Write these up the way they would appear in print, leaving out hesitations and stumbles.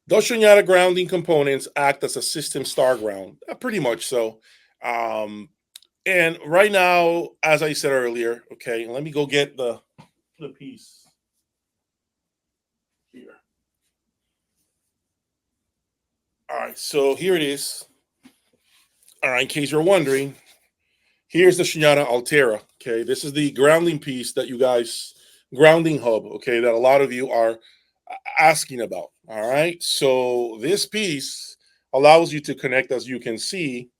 Those Shunyata grounding components act as a system star ground, pretty much so. Um, and right now, as I said earlier, okay, let me go get the piece here. All right, so here it is. All right, in case you're wondering, here's the Shunyata Altera. Okay, this is the grounding piece that you guys, grounding hub, okay, that a lot of you are asking about. All right, so this piece allows you to connect, as you can see,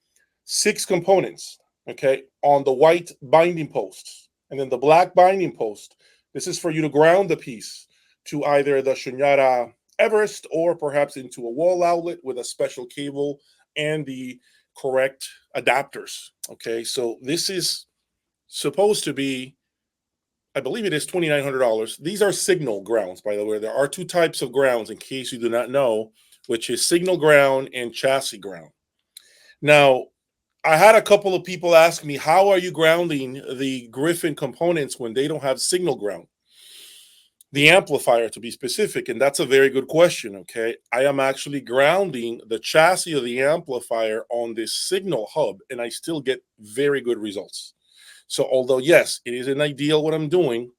6 components, okay, on the white binding posts. And then the black binding post, this is for you to ground the piece to either the Shunyata Everest or perhaps into a wall outlet with a special cable and the correct adapters. Okay, so this is supposed to be, I believe it is $2,900. These are signal grounds, by the way. There are 2 types of grounds, in case you do not know, which is signal ground and chassis ground. Now, I had a couple of people ask me, how are you grounding the Griffin components when they don't have signal ground? The amplifier, to be specific, and that's a very good question. Okay, I am actually grounding the chassis of the amplifier on this signal hub, and I still get very good results. So, although yes, it isn't ideal what I'm doing,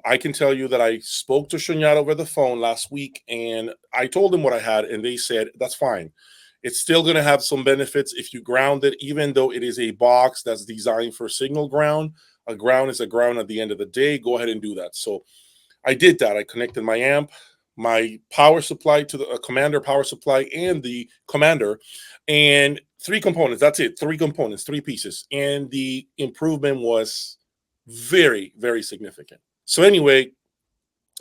I can tell you that I spoke to Shunyata over the phone last week, and I told them what I had, and they said that's fine. It's still going to have some benefits if you ground it, even though it is a box that's designed for signal ground. A ground is a ground at the end of the day. Go ahead and do that. So I did that. I connected my amp, my power supply to the commander power supply, and the commander, and 3 components. That's it. 3 components, 3 pieces. And the improvement was very, very significant. So, anyway,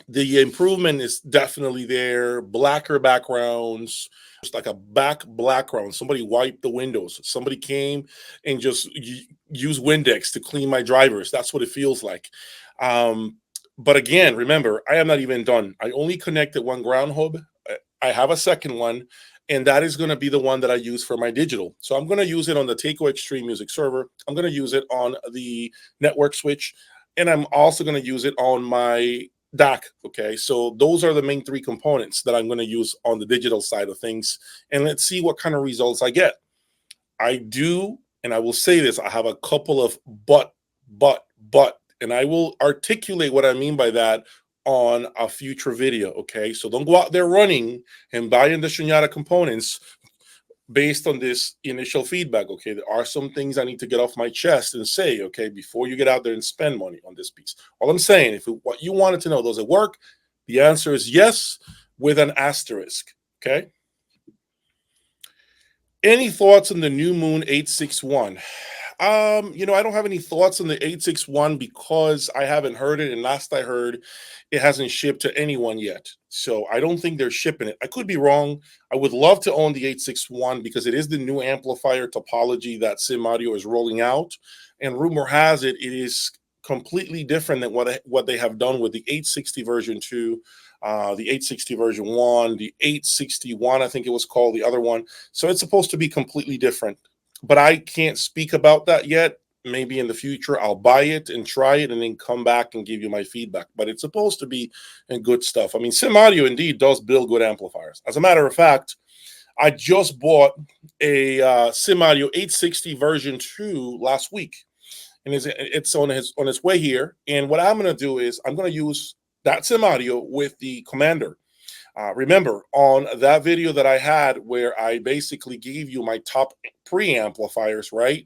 the improvement is definitely there. Blacker backgrounds, just like a background. Somebody wiped the windows. Somebody came and just used Windex to clean my drivers. That's what it feels like. But again, remember, I am not even done. I only connected 1 ground hub. I have a second one, and that is going to be the one that I use for my digital. So I'm going to use it on the Takeo Extreme Music server. I'm going to use it on the network switch, and I'm also going to use it on my DAC. Okay, so those are the main 3 components that I'm going to use on the digital side of things, and let's see what kind of results I get. I do, and I will say this, I have a couple of but, and I will articulate what I mean by that on a future video. Okay, so don't go out there running and buying the Shunyata components based on this initial feedback. Okay, there are some things I need to get off my chest and say, okay, before you get out there and spend money on this piece. All I'm saying, if what you wanted to know, does it work? The answer is yes, with an asterisk. Okay. Any thoughts on the New Moon 861? I don't have any thoughts on the 861 because I haven't heard it, and last I heard, it hasn't shipped to anyone yet. So I don't think they're shipping it. I could be wrong. I would love to own the 861 because it is the new amplifier topology that Simaudio is rolling out, and rumor has it is completely different than what they have done with the 860 version 2, the 860 version 1, the 861, I think it was called, the other one. So it's supposed to be completely different, but I can't speak about that yet. Maybe in the future I'll buy it and try it and then come back and give you my feedback. But it's supposed to be good stuff. I mean, Simaudio indeed does build good amplifiers. As a matter of fact, I just bought a Simaudio 860 version 2 last week, and it's on its way here. And what I'm going to do is I'm going to use that Simaudio with the Commander. Remember, on that video that I had where I basically gave you my top preamplifiers, right?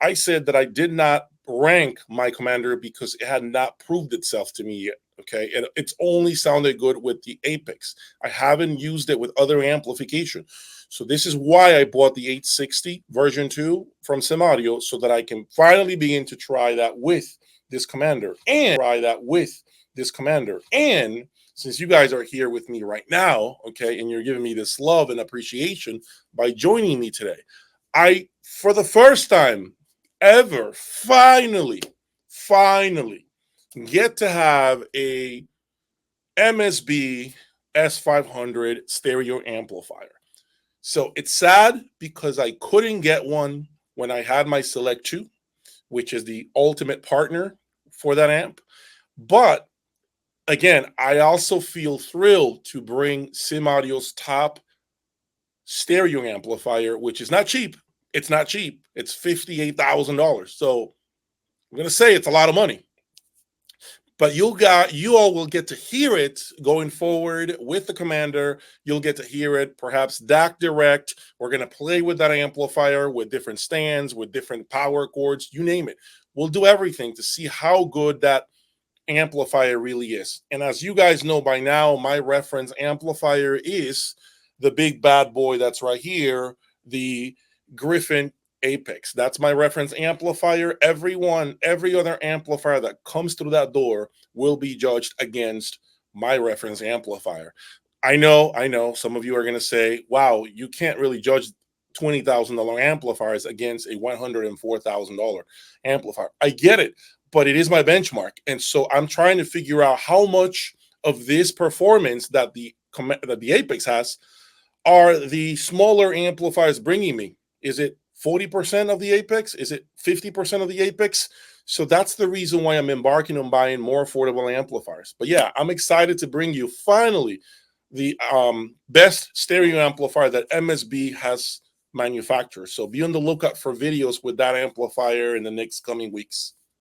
I said that I did not rank my Commander because it had not proved itself to me yet. Okay, and it's only sounded good with the Apex. I haven't used it with other amplification. So this is why I bought the 860 version 2 from Simaudio, so that I can finally begin to try that with this Commander and since you guys are here with me right now, okay, and you're giving me this love and appreciation by joining me today, I, for the first time ever, finally get to have a MSB S500 stereo amplifier. So it's sad because I couldn't get one when I had my Select 2, which is the ultimate partner for that amp. But again, I also feel thrilled to bring Simaudio's top stereo amplifier, which is not cheap. It's not cheap. It's $58,000. So I'm gonna say it's a lot of money. But you all will get to hear it going forward with the commander. You'll get to hear it, perhaps DAC direct. We're gonna play with that amplifier with different stands, with different power cords, you name it. We'll do everything to see how good that amplifier really is. And as you guys know by now, my reference amplifier is the big bad boy that's right here, the Griffin Apex. That's my reference amplifier. Every other amplifier that comes through that door will be judged against my reference amplifier. I know. Some of you are going to say, wow, you can't really judge $20,000 amplifiers against a $104,000 amplifier. I get it, but it is my benchmark. And so I'm trying to figure out how much of this performance that the Apex has are the smaller amplifiers bringing me. Is it 40% of the Apex? Is it 50% of the Apex? So that's the reason why I'm embarking on buying more affordable amplifiers. But yeah, I'm excited to bring you finally the best stereo amplifier that MSB has manufactured. So be on the lookout for videos with that amplifier in the next coming weeks.